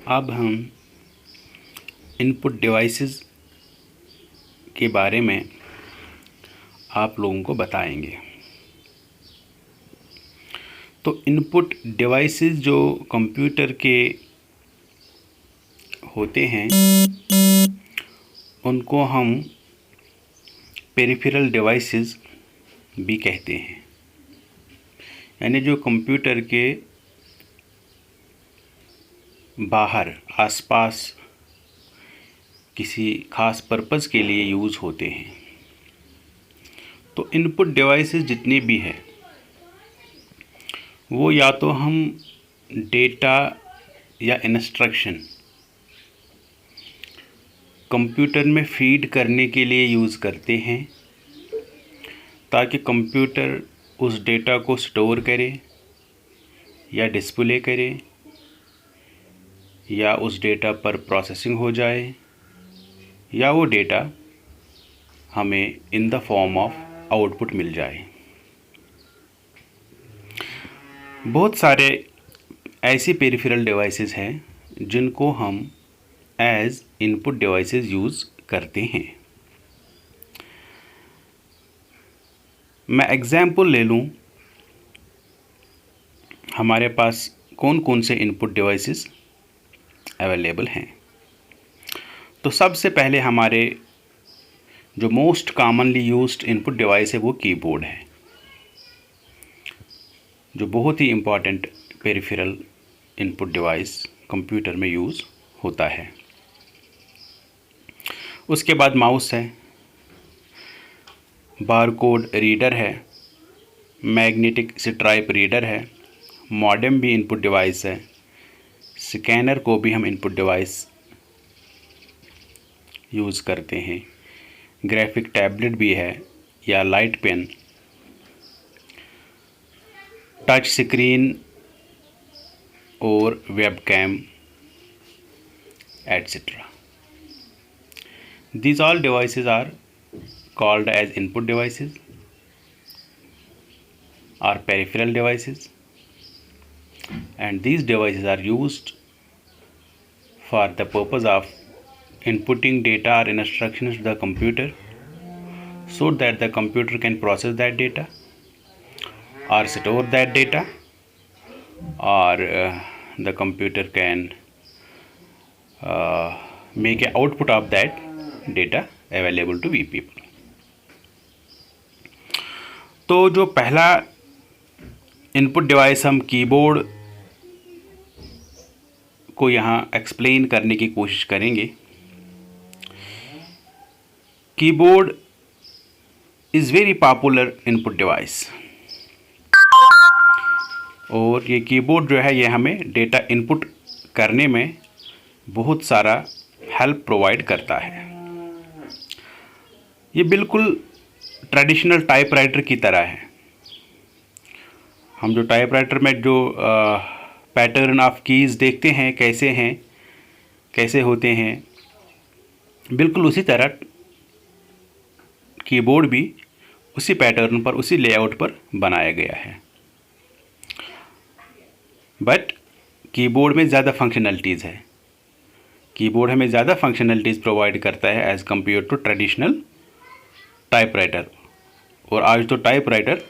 अब हम input devices के बारे में आप लोगों को बताएंगे। तो इनपुट डिवाइसेस जो कंप्यूटर के होते हैं उनको हम पेरिफेरल डिवाइसेस भी कहते हैं, यानी जो कंप्यूटर के बाहर आसपास किसी खास पर्पस के लिए यूज़ होते हैं। तो इनपुट डिवाइसेस जितने भी हैं वो या तो हम डेटा या इंस्ट्रक्शन कंप्यूटर में फीड करने के लिए यूज़ करते हैं, ताकि कंप्यूटर उस डेटा को स्टोर करे या डिस्प्ले करे या उस डेटा पर प्रोसेसिंग हो जाए, या वो डेटा हमें in the form of output मिल जाए। बहुत सारे ऐसी पेरिफेरल डिवाइसेस हैं जिनको हम एज इनपुट डिवाइसेस यूज़ करते हैं। मैं एग्जाम्पल ले लूँ, हमारे पास कौन कौन से इनपुट डिवाइसेस अवेलेबल हैं। तो सबसे पहले हमारे जो most commonly used input device है वो कीबोर्ड है, जो बहुत ही important peripheral input device computer में यूज़ होता है। उसके बाद माउस है, बारकोड रीडर है, मैग्नेटिक स्ट्राइप रीडर है, मॉडेम भी इनपुट डिवाइस है, स्कैनर को भी हम इनपुट डिवाइस यूज़ करते हैं, ग्राफिक टैबलेट भी है या लाइट पेन, टच स्क्रीन और webcam etcetera. These all devices are called as input devices or peripheral devices, and these devices are used for the purpose of inputting data or instructions to the computer so that the computer can process that data or store that data, or the computer can make an output of that data available to we people। तो जो पहला input device हम keyboard को यहाँ explain करने की कोशिश करेंगे। Keyboard is very popular input device, और ये कीबोर्ड जो है ये हमें डेटा इनपुट करने में बहुत सारा हेल्प प्रोवाइड करता है। ये बिल्कुल ट्रेडिशनल टाइपराइटर की तरह है। हम जो टाइपराइटर में जो पैटर्न ऑफ कीज़ देखते हैं कैसे होते हैं, बिल्कुल उसी तरह कीबोर्ड भी उसी पैटर्न पर, उसी लेआउट पर बनाया गया है। बट कीबोर्ड में ज़्यादा फंक्शनलिटीज़ है। कीबोर्ड हमें ज़्यादा फंक्शनलिटीज़ प्रोवाइड करता है as compare to traditional typewriter. और आज तो टाइपराइटर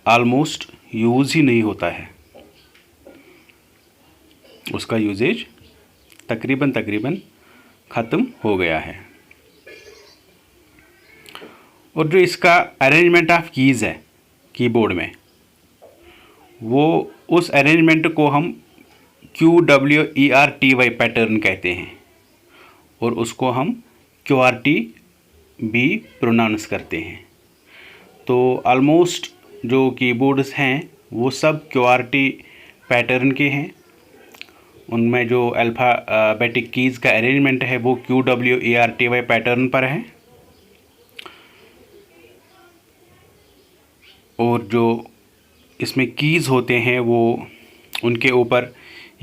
ऑलमोस्ट यूज़ ही नहीं होता है, उसका यूजेज तकरीबन ख़त्म हो गया है। और जो इसका अरेंजमेंट ऑफ कीज़ है कीबोर्ड में, वो उस अरेंजमेंट को हम QWERTY पैटर्न कहते हैं, और उसको हम QWERTY भी प्रोनाउंस करते हैं। तो ऑलमोस्ट जो कीबोर्ड्स हैं वो सब QWERTY पैटर्न के हैं। उनमें जो अल्फ़ाबेटिक कीज़ का अरेंजमेंट है वो QWERTY पैटर्न पर है, और जो इसमें कीज़ होते हैं वो उनके ऊपर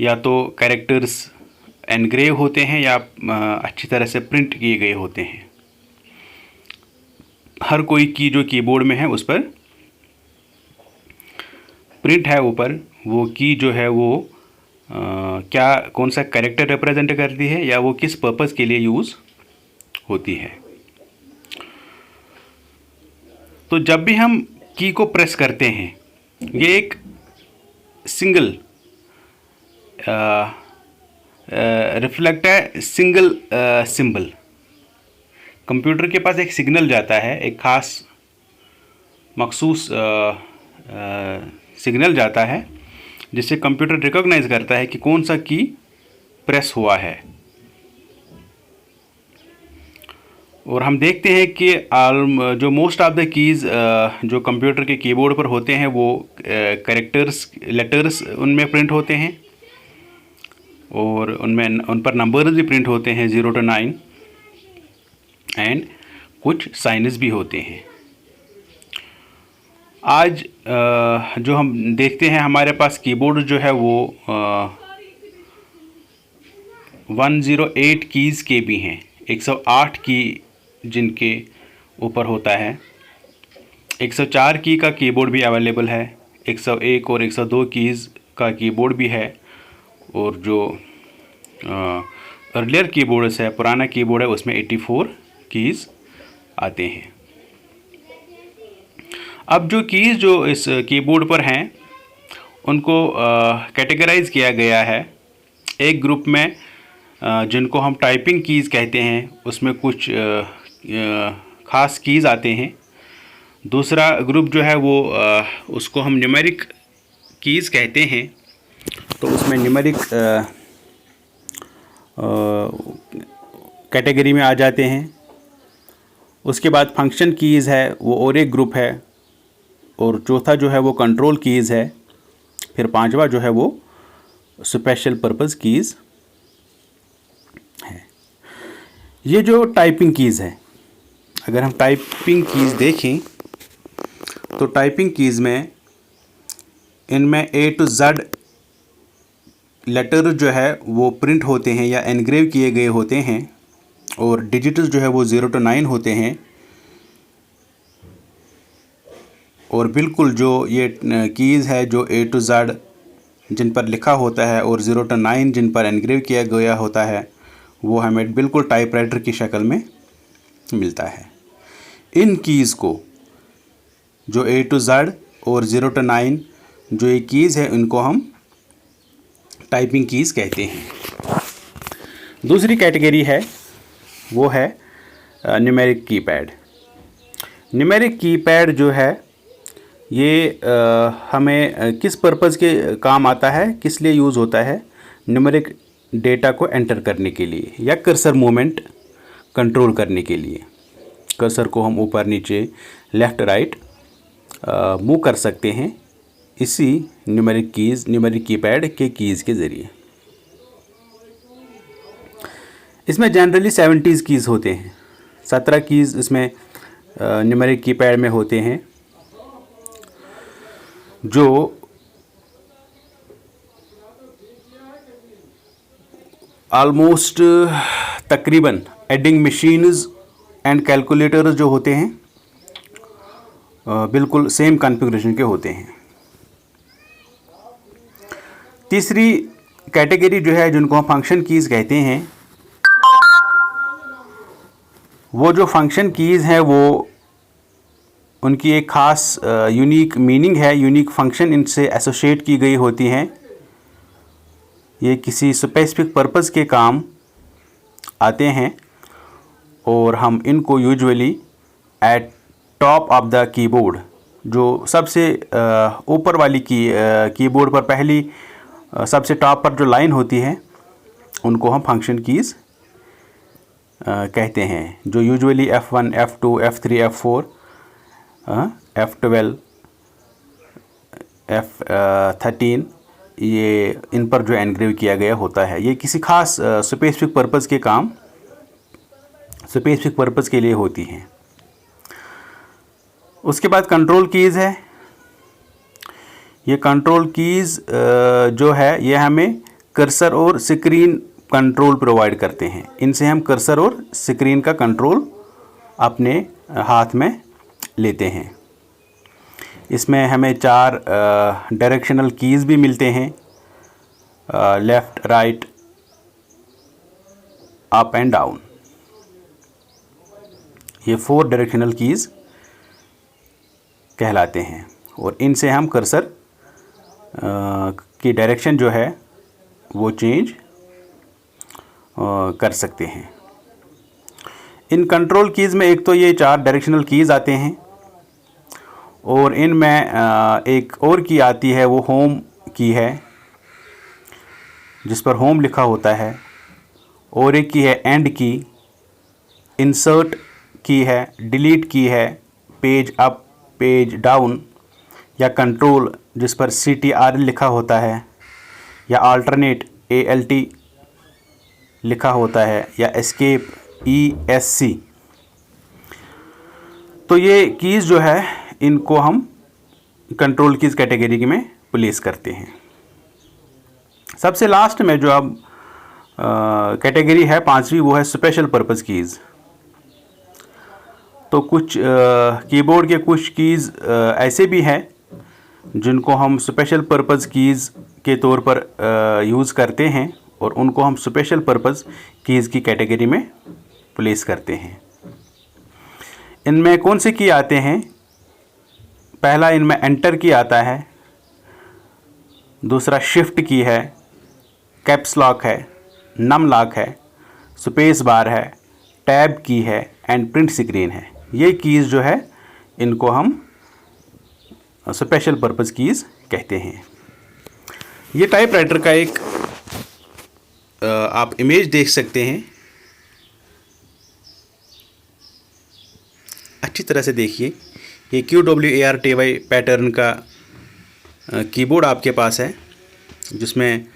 या तो कैरेक्टर्स एनग्रेव होते हैं या अच्छी तरह से प्रिंट किए गए होते हैं। हर कोई की जो कीबोर्ड में है उस पर प्रिंट है ऊपर, वो की जो है वो क्या कौन सा कैरेक्टर रिप्रेजेंट करती है या वो किस पर्पज़ के लिए यूज़ होती है। तो जब भी हम की को प्रेस करते हैं, ये एक सिंगल रिफ्लेक्ट है, सिंगल सिंबल। कंप्यूटर के पास एक सिग्नल जाता है, एक ख़ास मखसूस सिग्नल जाता है जिससे कंप्यूटर रिकॉग्नाइज करता है कि कौन सा की प्रेस हुआ है। और हम देखते हैं कि जो मोस्ट ऑफ द कीज़ जो कंप्यूटर के कीबोर्ड पर होते हैं वो कैरेक्टर्स, लेटर्स उनमें प्रिंट होते हैं और उन पर नंबर्स भी प्रिंट होते हैं 0 to 9 एंड कुछ साइंस भी होते हैं। आज जो हम देखते हैं हमारे पास कीबोर्ड जो है वो 108 कीज़ के भी हैं, 108 की जिनके ऊपर होता है। 104 की का कीबोर्ड भी अवेलेबल है, 101 और 102 कीज़ का कीबोर्ड भी है। और जो अर्लियर कीबोर्ड्स है, पुराना कीबोर्ड है, उसमें 84 कीज़ आते हैं। अब जो कीज़ जो इस कीबोर्ड पर हैं उनको कैटेगराइज किया गया है एक ग्रुप में जिनको हम टाइपिंग कीज़ कहते हैं, उसमें कुछ ख़ास कीज़ आते हैं। दूसरा ग्रुप जो है वो उसको हम न्यूमेरिक कीज़ कहते हैं, तो उसमें न्यूमेरिक कैटेगरी में आ जाते हैं। उसके बाद फंक्शन कीज़ है वो और एक ग्रुप है, और चौथा जो है वो कंट्रोल कीज़ है। फिर पांचवा जो है वो स्पेशल पर्पस कीज़ है। ये जो टाइपिंग कीज़ है, अगर हम टाइपिंग कीज़ देखें तो टाइपिंग कीज़ में इनमें A to Z लेटर जो है वो प्रिंट होते हैं या एनग्रेव किए गए होते हैं, और डिजिटल जो है वो 0 to 9 होते हैं। और बिल्कुल जो ये कीज़ है जो A to Z जिन पर लिखा होता है और 0 to 9 जिन पर एनग्रेव किया गया होता है, वो हमें बिल्कुल टाइपराइटर की शक्ल में मिलता है। इन कीज़ को जो A to Z और 0 to 9 जो ये कीज़ है इनको हम टाइपिंग कीज़ कहते हैं। दूसरी कैटेगरी है वो है न्यूमेरिक कीपैड। न्यूमेरिक कीपैड जो है ये हमें किस पर्पज़ के काम आता है, किस लिए यूज़ होता है? न्यूमेरिक डेटा को एंटर करने के लिए या कर्सर मूवमेंट कंट्रोल करने के लिए। कर्सर को हम ऊपर नीचे लेफ़्ट राइट मूव कर सकते हैं इसी न्यूमेरिक कीपैड के कीज़ के ज़रिए। इसमें जनरली 70 कीज़ होते हैं, 17 कीज़ इसमें न्यूमेरिक कीपैड में होते हैं, जो ऑलमोस्ट तकरीबन एडिंग मशीन्स एंड कैलकुलेटर्स जो होते हैं बिल्कुल सेम कॉन्फ़िगरेशन के होते हैं। तीसरी कैटेगरी जो है जिनको हम फंक्शन कीज़ कहते हैं, वो जो फंक्शन कीज़ हैं वो उनकी एक ख़ास यूनिक मीनिंग है, यूनिक फंक्शन इनसे एसोसिएट की गई होती हैं। ये किसी स्पेसिफिक पर्पज़ के काम आते हैं और हम इनको usually eight top of the keyboard, जो सबसे ऊपर वाली कीबोर्ड पर पहली सबसे टॉप पर जो लाइन होती है उनको हम फंक्शन कीज़ कहते हैं, जो usually F1, F2, F3, F4, F12, F13 ये इन पर जो एनग्रेव किया गया होता है। ये किसी ख़ास स्पेसिफिक पर्पज़ के काम स्पेसिफिक पर्पज़ के लिए होती हैं। उसके बाद कंट्रोल कीज़ है। ये कंट्रोल कीज़ जो है ये हमें कर्सर और स्क्रीन कंट्रोल प्रोवाइड करते हैं। इनसे हम कर्सर और स्क्रीन का कंट्रोल अपने हाथ में लेते हैं। इसमें हमें 4 डायरेक्शनल कीज़ भी मिलते हैं, left, right, up and down. ये 4 डायरेक्शनल कीज़ कहलाते हैं और इनसे हम कर्सर की डायरेक्शन जो है वो चेंज कर सकते हैं। इन कंट्रोल कीज़ में एक तो ये 4 डायरेक्शनल कीज़ आते हैं और इनमें एक और की आती है, वो होम की है जिस पर होम लिखा होता है, और एक की है एंड की, इंसर्ट की है, डिलीट की है, पेज अप, पेज डाउन, या कंट्रोल जिस पर CTRL लिखा होता है, या अल्टरनेट ALT लिखा होता है, या एस्केप ESC। तो ये कीज़ जो है इनको हम कंट्रोल कीज़ कैटेगरी में प्लेस करते हैं। सबसे लास्ट में जो अब कैटेगरी है 5वीं, वो है स्पेशल पर्पस कीज़। तो कुछ कीबोर्ड के कुछ कीज़ ऐसे भी हैं जिनको हम स्पेशल पर्पस कीज़ के तौर पर यूज़ करते हैं और उनको हम स्पेशल पर्पस कीज़ की कैटेगरी में प्लेस करते हैं। इनमें कौन से की आते हैं? पहला इनमें एंटर की आता है, दूसरा शिफ्ट की है, कैप्स लॉक है, नम लॉक है, स्पेस बार है, टैब की है एंड प्रिंट स्क्रीन है। ये कीज़ जो है इनको हम स्पेशल पर्पस कीज़ कहते हैं। ये टाइपराइटर का एक आप इमेज देख सकते हैं, अच्छी तरह से देखिए। ये QWERTY पैटर्न का कीबोर्ड आपके पास है जिसमें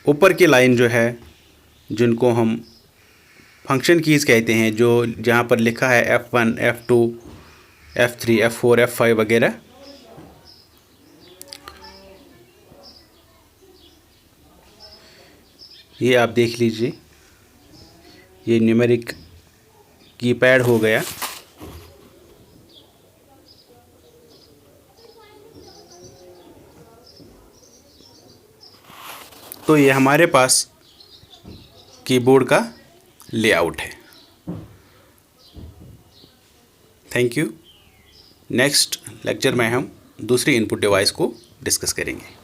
ऊपर की लाइन जो है जिनको हम फंक्शन कीज़ कहते हैं, जो जहाँ पर लिखा है F1, F2, F3, F4, F5 वगैरह, ये आप देख लीजिए। ये न्यूमेरिक कीपैड हो गया। तो ये हमारे पास कीबोर्ड का लेआउट है। Thank you. नेक्स्ट लेक्चर में हम दूसरी इनपुट डिवाइस को डिस्कस करेंगे।